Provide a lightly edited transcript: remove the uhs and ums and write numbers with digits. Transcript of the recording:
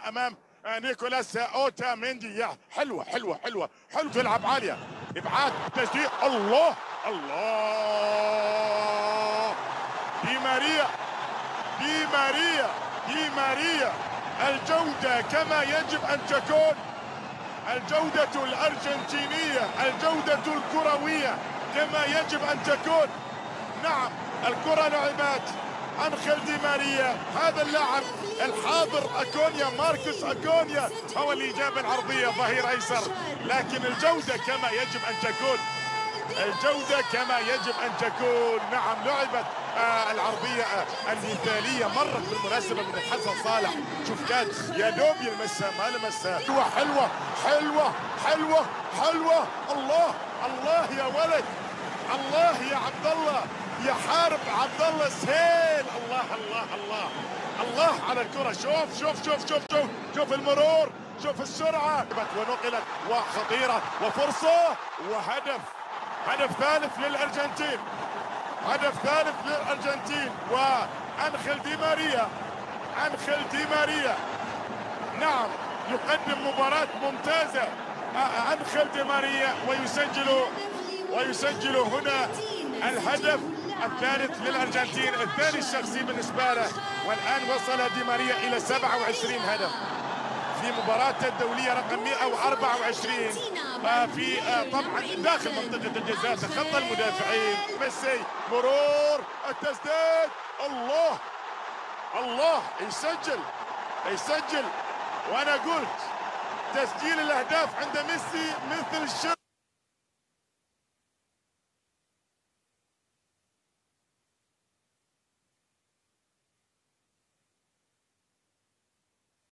امام نيكولاس اوتاميندي. يا حلوه حلوه حلوه حلوه، تلعب عاليه، ابعاد، تسديد، الله الله، دي ماريا دي ماريا دي ماريا. الجودة كما يجب أن تكون، الجودة الأرجنتينية، الجودة الكروية كما يجب أن تكون. نعم، الكرة لعبت أنخيل دي ماريا، هذا اللاعب الحاضر أكونيا، ماركوس أكونيا هو اللي جاب العرضية ظهير أيسر، لكن الجودة كما يجب أن تكون، الجودة كما يجب أن تكون. نعم، لعبت العرضية المثالية، مرت بالمناسبة من الحسن صالح، شوف كان يا دوب يلمسها ما لمسها. حلوة حلوة حلوة حلوة حلوة، الله الله يا ولد، الله يا عبد الله، يا حارب عبد الله سهيل، الله الله الله الله على الكرة. شوف شوف شوف شوف شوف شوف المرور، شوف السرعة، ونقلت وخطيرة وفرصة وهدف، هدف ثالث للأرجنتين، هدف ثالث للأرجنتين. وأنخيل دي ماريا، أنخيل دي ماريا نعم يقدم مباراة ممتازة، أنخيل دي ماريا، ويسجل هنا الهدف الثالث للأرجنتين، الثاني الشخصي بالنسبة له، والآن وصل دي ماريا إلى 27 هدف في مباراته الدولية رقم 124 في طبعا داخل منطقة الجزاء، تخطى المدافعين. ميسي، مرور، التسديد، الله الله، يسجل. وأنا قلت تسجيل الأهداف عند ميسي مثل